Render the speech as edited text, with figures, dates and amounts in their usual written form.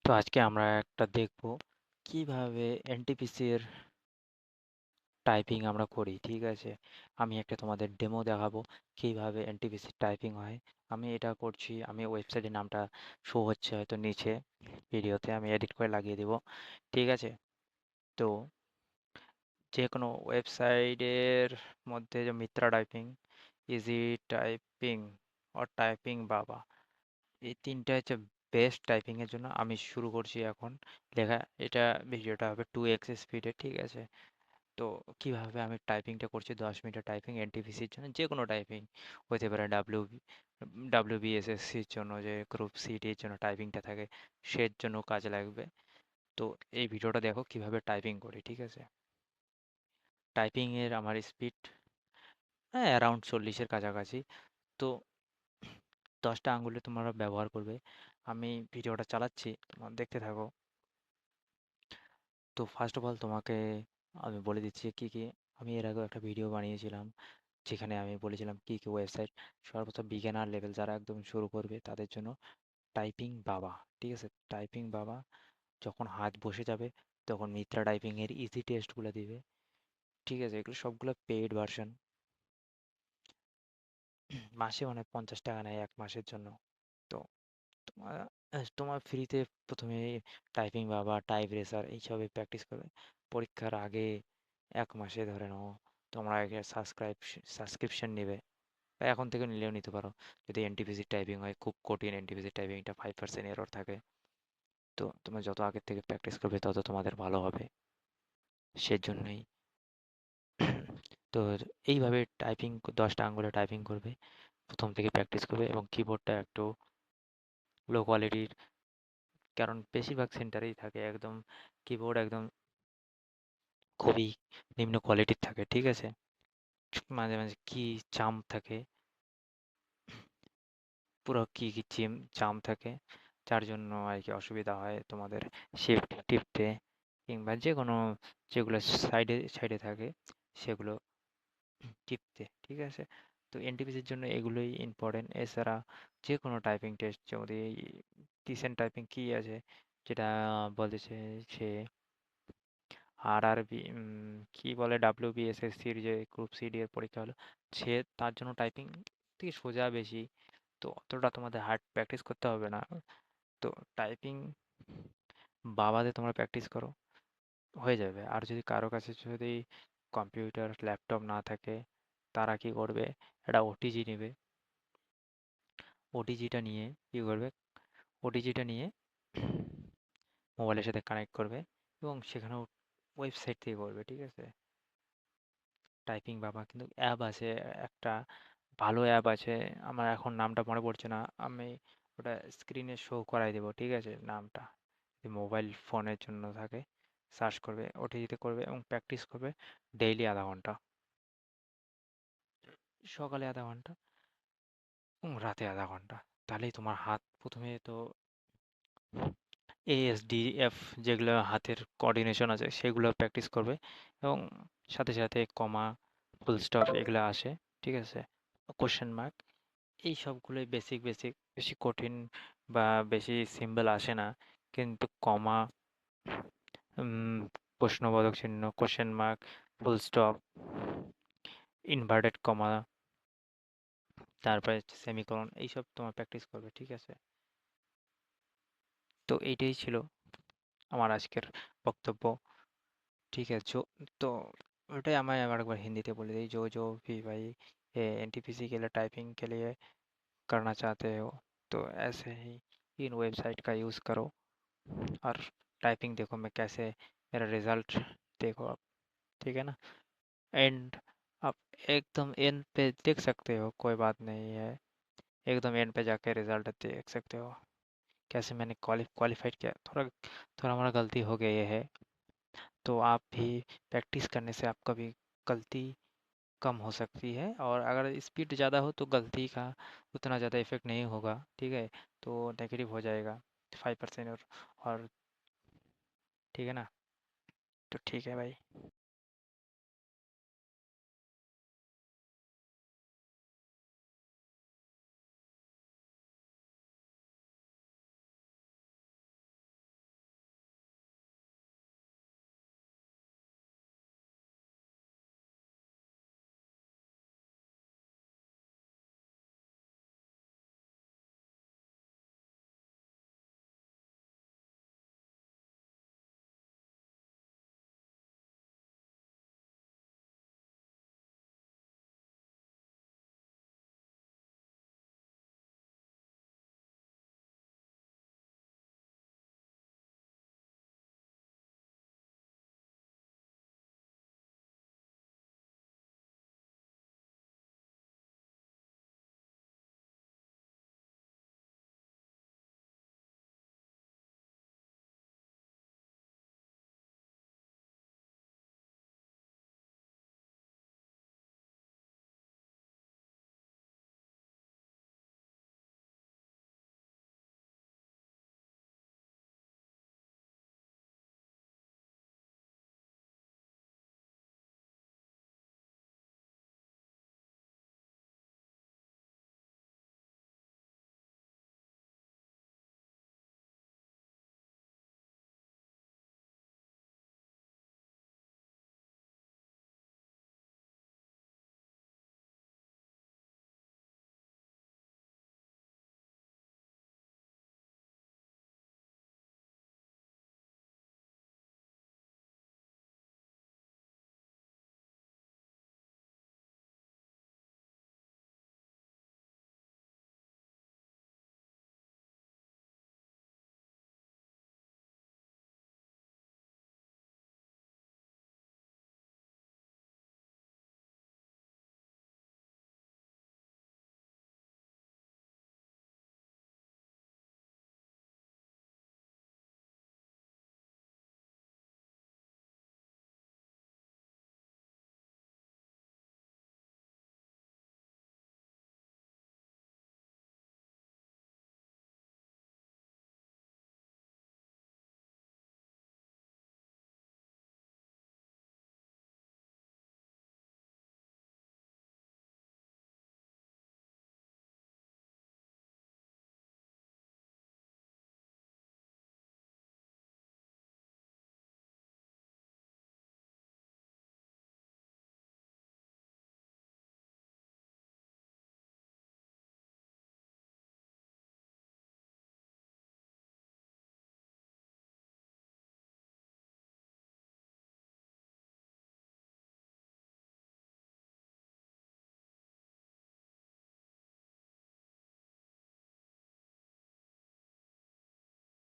তো আজকে আমরা একটা দেখব কিভাবে এনটিপিসি এর টাইপিং আমরা করি। ঠিক আছে, আমি একটা তোমাদের ডেমো দেখাবো কিভাবে এনটিপিসি টাইপিং হয়। আমি এটা করছি, আমি ওয়েবসাইটের নামটা শো হচ্ছে হয়তো নিচে ভিডিওতে, আমি এডিট করে লাগিয়ে দেব। ঠিক আছে, তো যে কোনো ওয়েবসাইটের মধ্যে যে মিত্রা টাইপিং, ইজি টাইপিং আর টাইপিং বাবা, এই তিনটা হচ্ছে বেস্ট টাইপিং এর জন্য। আমি শুরু করছি এখন লেখা। এটা ভিডিওটা হবে 2x স্পিডে। ঠিক আছে, তো কিভাবে আমি টাইপিংটা করছি, 10 মিনিটের টাইপিং এনটিপিসির জন্য, যে কোনো টাইপিং হতে পারে, ডাব্লিউবিএসএসসির জন্য, যে গ্রুপ সিডির জন্য টাইপিংটা থাকে, সের জন্য কাজে লাগবে। তো এই ভিডিওটা দেখো কিভাবে টাইপিং করি। ঠিক আছে, টাইপিং এর আমার স্পিড হ্যাঁ অ্যারাউন্ড 40-এর কাছাকাছি। তো 10টা আঙ্গুলে তোমরা ব্যবহার করবে। আমি ভিডিওটা চালাচ্ছি, তোমরা দেখতে থাকো। তো ফার্স্ট অফ অল তোমাকে আমি বলে দিচ্ছি কি কি। আমি এর আগেও একটা ভিডিও বানিয়েছিলাম যেখানে আমি বলেছিলাম কি কি ওয়েবসাইট সর্বপ্রথম বিগিনার লেভেল যারা একদম শুরু করবে তাদের জন্য টাইপিং বাবা। ঠিক আছে, টাইপিং বাবা যখন হাত বসে যাবে তখন মিত্রা টাইপিং এর ইজি টেস্টগুলো দিবে। ঠিক আছে, এগুলো সবগুলো পেইড ভার্সন। মাসে মানে 50 টাকা নেয় 1 মাসের জন্য। তো তোমার তোমার ফ্রিতে প্রথমে টাইপিং বাবা, টাইপ রেসার এইসবে প্র্যাকটিস করবে। পরীক্ষার আগে 1 মাসে ধরে নাও তোমরা আগে সাবস্ক্রিপশন নেবে, বা এখন থেকে নিলেও নিতে পারো। যদি এনটিপিসি টাইপিং হয়, খুব কঠিন এনটিপিসি টাইপিংটা, 5% এরর থাকে। তো তোমরা যত আগের থেকে প্র্যাকটিস করবে তত তোমাদের ভালো হবে, সেজন্যই। তো এইভাবে টাইপিং 10টা আঙ্গুলে টাইপিং করবে, প্রথম থেকে প্র্যাকটিস করবে, এবং কিবোর্ডটা একটু লো কোয়ালিটির, কারণ বেশিরভাগ সেন্টারেই থাকে একদম কিবোর্ড একদম খুবই নিম্ন কোয়ালিটির থাকে। ঠিক আছে, মাঝে মাঝে কি জাম থাকে, পুরো কি জাম থাকে, যার জন্য আর কি অসুবিধা হয় তোমাদের শিফট টিপতে, কিংবা যে কোনো যেগুলো সাইডে সাইডে থাকে সেগুলো টিপতে। ঠিক আছে, তো এনটিপিসির জন্য এগুলোই ইম্পর্টেন্ট। এছাড়া যে কোনো টাইপিং টেস্ট, যেমন এই রিসেন্ট টাইপিং কি আছে যেটা বলতেছে সে আরআরবি, কি বলে, ডাব্লিউবিএসএসসির যে গ্রুপ সিডি এর পরীক্ষা হলো, সে তার জন্য টাইপিং থেকে সোজা বেশি। তো অতটা তোমাদের হার্ড প্র্যাকটিস করতে হবে না। তো টাইপিং বাবাতে তোমরা প্র্যাকটিস করো, হয়ে যাবে। আর যদি কারো কাছে যদি কম্পিউটার ল্যাপটপ না থাকে, তারা কি করবে, একটা ওটিজি নেবে। ওটিজিটা নিয়ে কি করবে, ওটিজিটা নিয়ে মোবাইলের সাথে কানেক্ট করবে, এবং সেখানেও ওয়েবসাইট থেকে করবে। ঠিক আছে, টাইপিং বাবা কিন্তু অ্যাপ আছে একটা, ভালো অ্যাপ আছে, আমার এখন নামটা মনে পড়ছে না, আমি ওটা স্ক্রিনে শো করাই দেবো। ঠিক আছে, নামটা যদি মোবাইল ফোনের জন্য থাকে, সার্চ করবে, ওটিজিতে করবে এবং প্র্যাকটিস করবে ডেইলি আধা ঘন্টা, সকালে আধা ঘন্টা এবং রাতে আধা ঘন্টা। তাহলেই তোমার হাত প্রথমে তো এএসডিএফ, যেগুলো হাতের কোঅর্ডিনেশন আছে সেগুলো প্র্যাকটিস করবে, এবং সাথে সাথে কমা, ফুল স্টপ এগুলো আসে। ঠিক আছে, কোশ্চেন মার্ক, এই সবগুলোই বেসিক বেসিক, বেশি কঠিন বা বেশি সিম্বল আসে না। কিন্তু কমা, প্রশ্নবোধক চিহ্ন, question mark, full stop, inverted comma, তারপরে সেমিকোলন, এইসব তোমার প্র্যাকটিস করবে। ঠিক আছে, তো এইটাই ছিল আমার আজকের বক্তব্য। ठीक है जो, तो ওটাই আমি আবার একবার হিন্দিতে বলে দিই, जो भी भाई एनटीपीसी के लिए टाइपिंग के लिए करना चाहते हो, तो ऐसे ही इन वेबसाइट का यूज़ करो, और टाइपिंग देखो मैं कैसे, मेरा रिजल्ट देखो आप। ठीक है ना, एंड आप एकदम एंड पे देख सकते हो, कोई बात नहीं है, एकदम एंड पे जाके रिजल्ट देख सकते हो कैसे मैंने क्वालिफाइड किया। थोड़ा थोड़ा हमारा गलती हो गई है, तो आप भी प्रैक्टिस करने से आपका भी गलती कम हो सकती है, और अगर स्पीड ज़्यादा हो तो गलती का उतना ज़्यादा इफेक्ट नहीं होगा। ठीक है, तो नेगेटिव हो जाएगा 5%, और ठीक है ना। तो ठीक है भाई।